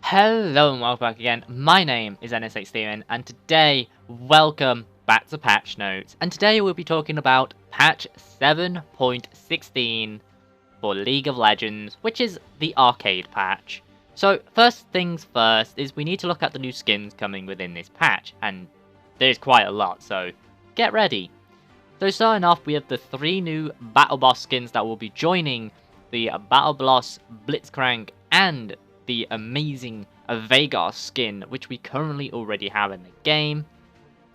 Hello and welcome back again. My name is NS8 Steven, and today, welcome back to Patch Notes. And today we'll be talking about patch 7.16 for League of Legends, which is the arcade patch. So first things first is we need to look at the new skins coming within this patch, and there's quite a lot, so get ready. So starting off, we have the 3 new Battle Boss skins that will be joining the Battle Boss Blitzcrank and the amazing Veigar skin, which we currently already have in the game.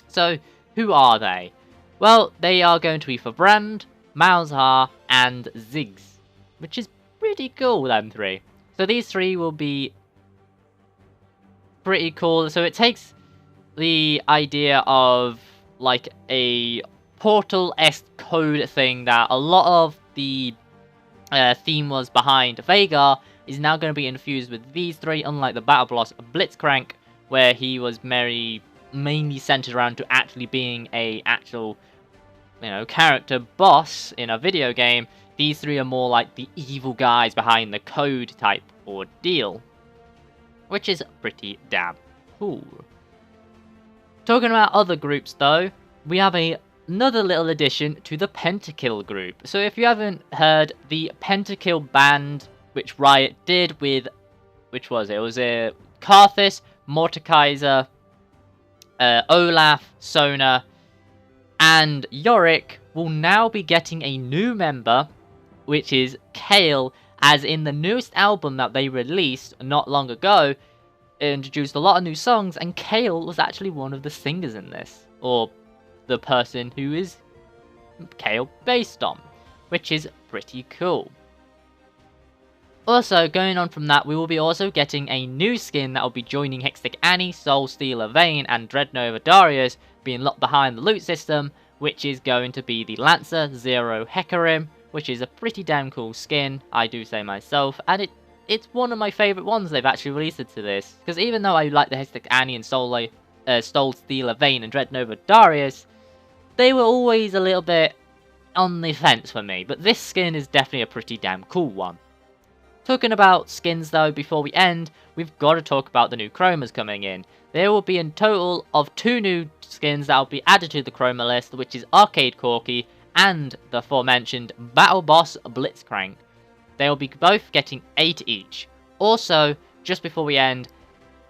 So, who are they? Well, they are going to be for Brand, Malzahar, and Ziggs, which is pretty cool, them 3. So these 3 will be pretty cool. So it takes the idea of like a Portal-esque code thing that a lot of the theme was behind Veigar, is now going to be infused with these 3, unlike the Battle Boss Blitzcrank, where he was mainly centered around to actually being a actual, character boss in a video game. These 3 are more like the evil guys behind the code type ordeal, which is pretty damn cool. Talking about other groups though, we have another little addition to the Pentakill group. So if you haven't heard, the Pentakill band, which Riot did with, which was it? It was Karthus, Mordekaiser, Olaf, Sona, and Yorick will now be getting a new member, which is Kayle, as in the newest album that they released not long ago, introduced a lot of new songs, and Kayle was actually one of the singers in this, or the person who is Kayle based on, which is pretty cool. Also, going on from that, we will be also getting a new skin that will be joining Hextech Annie, Soul Stealer Vayne, and Dreadnought Darius, being locked behind the loot system, which is going to be the Lancer Zero Hecarim, which is a pretty damn cool skin, I do say myself, and it's one of my favourite ones they've actually released to this, because even though I like the Hextech Annie and Soul Stealer Vayne and Dreadnought Darius, they were always a little bit on the fence for me, but this skin is definitely a pretty damn cool one. Talking about skins though, before we end, we've got to talk about the new chromas coming in. There will be a total of 2 new skins that will be added to the chroma list, which is Arcade Corki and the aforementioned Battle Boss Blitzcrank. They will be both getting 8 each. Also, just before we end,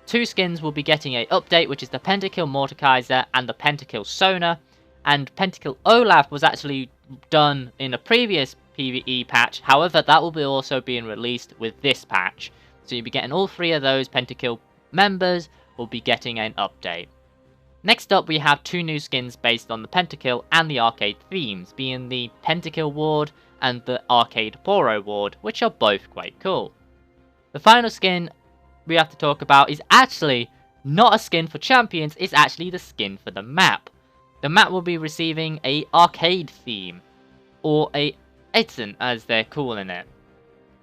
2 skins will be getting an update, which is the Pentakill Mordekaiser and the Pentakill Sona. And Pentakill Olaf was actually done in a previous PvE patch, however that will be also being released with this patch. So you'll be getting all 3 of those Pentakill members will be getting an update. Next up, we have 2 new skins based on the Pentakill and the arcade themes, being the Pentakill Ward and the Arcade Poro Ward, which are both quite cool. The final skin we have to talk about is actually not a skin for champions, it's actually the skin for the map. The map will be receiving a arcade theme, or a Edson as they're calling it.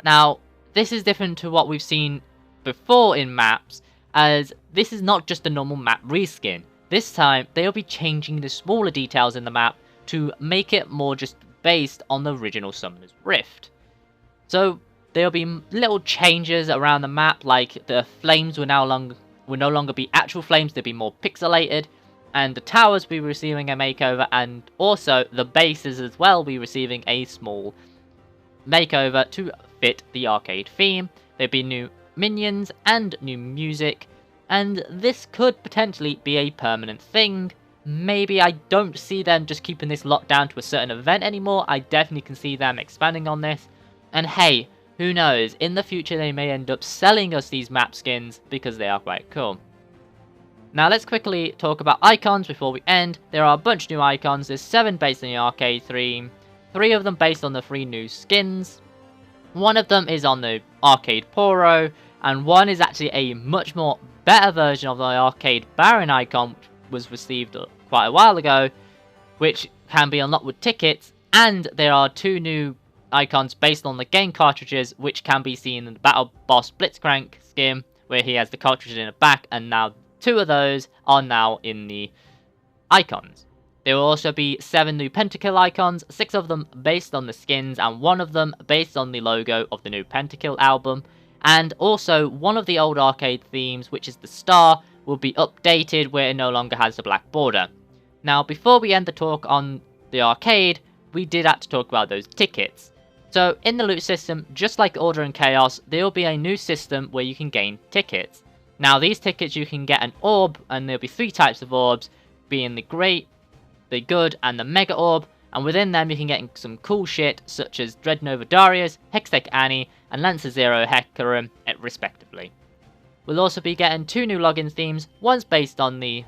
Now, this is different to what we've seen before in maps, as this is not just a normal map reskin. This time, they'll be changing the smaller details in the map to make it more just based on the original Summoner's Rift. So, there'll be little changes around the map, like the flames will no longer be actual flames, they'll be more pixelated, and the towers will be receiving a makeover, and also the bases as well will be receiving a small makeover to fit the arcade theme. There'll be new minions and new music, and this could potentially be a permanent thing. Maybe I don't see them just keeping this locked down to a certain event anymore. I definitely can see them expanding on this, and hey, who knows, in the future they may end up selling us these map skins because they are quite cool. Now let's quickly talk about icons before we end. There are a bunch of new icons. There's 7 based on the arcade theme, 3 of them based on the 3 new skins. 1 of them is on the Arcade Poro, and 1 is actually a much more better version of the Arcade Baron icon, which was received quite a while ago, which can be unlocked with tickets. And there are 2 new icons based on the game cartridges, which can be seen in the Battle Boss Blitzcrank skin, where he has the cartridge in the back, and now 2 of those are now in the icons. There will also be 7 new Pentakill icons, 6 of them based on the skins, and 1 of them based on the logo of the new Pentakill album. And also, one of the old arcade themes, which is the star, will be updated where it no longer has the black border. Now, before we end the talk on the arcade, we did have to talk about those tickets. So, in the loot system, just like Order and Chaos, there will be a new system where you can gain tickets. Now, these tickets you can get an orb, and there'll be 3 types of orbs, being the Great, the Good, and the Mega Orb, and within them you can get some cool shit such as Dreadnought Darius, Hextech Annie, and Lancer Zero Hecarim, respectively. We'll also be getting 2 new login themes, one's based on the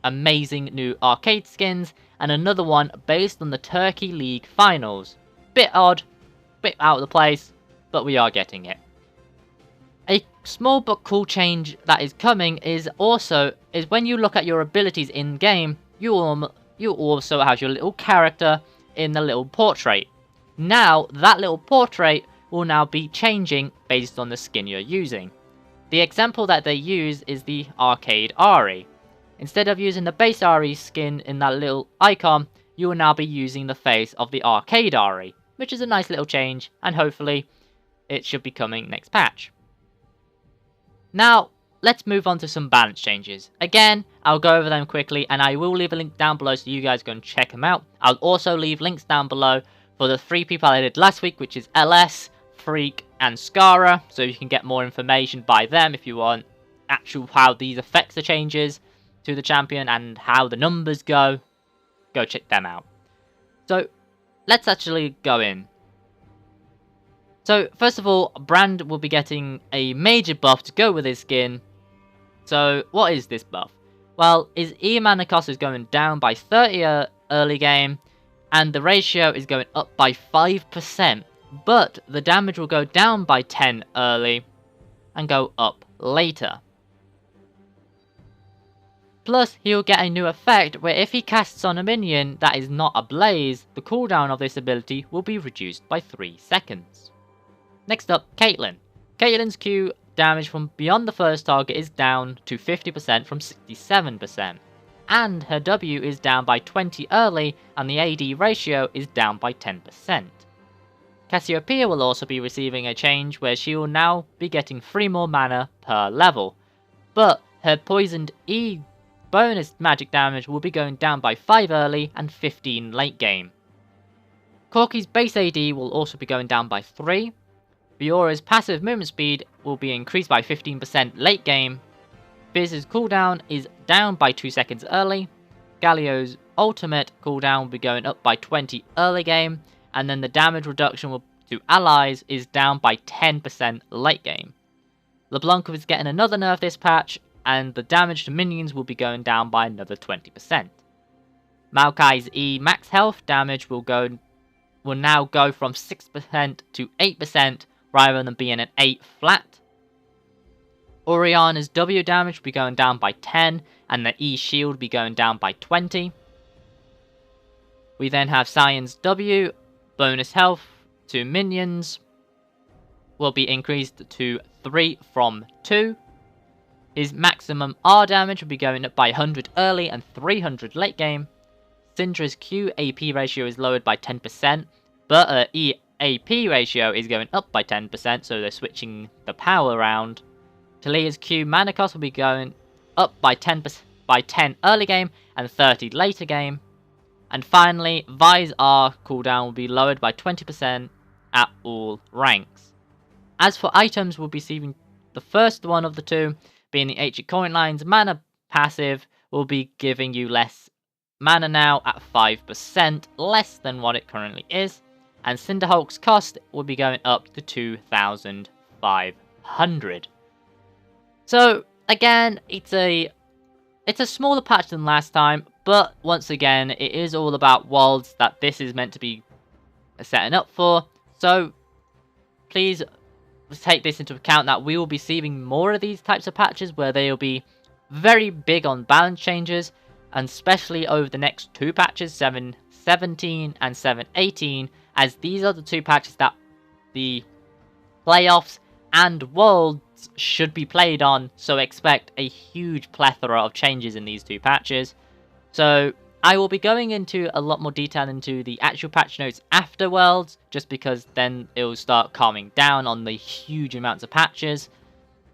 amazing new arcade skins, and another one based on the Turkey League finals. Bit odd, bit out of the place, but we are getting it. A small but cool change that is coming is when you look at your abilities in game, you also have your little character in the little portrait. Now that little portrait will now be changing based on the skin you're using. The example that they use is the Arcade Ahri. Instead of using the base Ahri skin in that little icon, you will now be using the face of the Arcade Ahri, which is a nice little change, and hopefully it should be coming next patch. Now, let's move on to some balance changes. Again, I'll go over them quickly, and I will leave a link down below so you guys go and check them out. I'll also leave links down below for the 3 people I did last week, which is LS, Freak, and Skara, so you can get more information by them if you want actual how these affects the changes to the champion and how the numbers go. Go check them out. So, let's actually go in. So, first of all, Brand will be getting a major buff to go with his skin. So, what is this buff? Well, his E mana cost is going down by 30 early game, and the ratio is going up by 5%, but the damage will go down by 10 early, and go up later. Plus, he'll get a new effect where if he casts on a minion that is not ablaze, the cooldown of this ability will be reduced by 3 seconds. Next up, Caitlyn. Caitlyn's Q damage from beyond the first target is down to 50% from 67%. And her W is down by 20 early, and the AD ratio is down by 10%. Cassiopeia will also be receiving a change where she will now be getting 3 more mana per level. But her poisoned E bonus magic damage will be going down by 5 early and 15 late game. Corki's base AD will also be going down by 3. Fiora's passive movement speed will be increased by 15% late game. Fizz's cooldown is down by 2 seconds early. Galio's ultimate cooldown will be going up by 20 early game. And then the damage reduction to allies is down by 10% late game. LeBlanc is getting another nerf this patch, and the damage to minions will be going down by another 20%. Maokai's E max health damage will now go from 6% to 8%, rather than being an 8 flat. Orianna's W damage will be going down by 10, and the E shield will be going down by 20. We then have Sion's W, bonus health to minions, will be increased to 3 from 2. His maximum R damage will be going up by 100 early and 300 late game. Syndra's Q AP ratio is lowered by 10%, but her E AP ratio is going up by 10%, so they're switching the power around. Talia's Q mana cost will be going up by 10 early game and 30 later game. And finally, Vi's R cooldown will be lowered by 20% at all ranks. As for items, we'll be receiving the first one of the 2, being the Ancient Coin Line's mana passive, will be giving you less mana now at 5%, less than what it currently is. And Cinderhulk's cost will be going up to 2,500. So, again, it's a smaller patch than last time, but once again, it is all about worlds that this is meant to be setting up for. So, please take this into account that we will be seeing more of these types of patches where they will be very big on balance changes, and especially over the next 2 patches, 7.17 and 7.18, as these are the 2 patches that the playoffs and worlds should be played on, so expect a huge plethora of changes in these 2 patches. So I will be going into a lot more detail into the actual patch notes afterwards, just because then it will start calming down on the huge amounts of patches,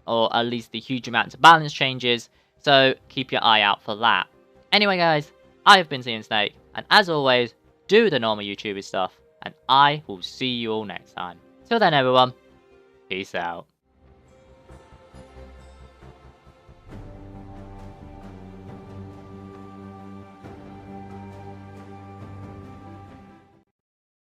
or at least the huge amounts of balance changes, so keep your eye out for that. Anyway guys, I have been Seeing Snake, and as always, do the normal YouTuber stuff, and I will see you all next time. Till then everyone, peace out.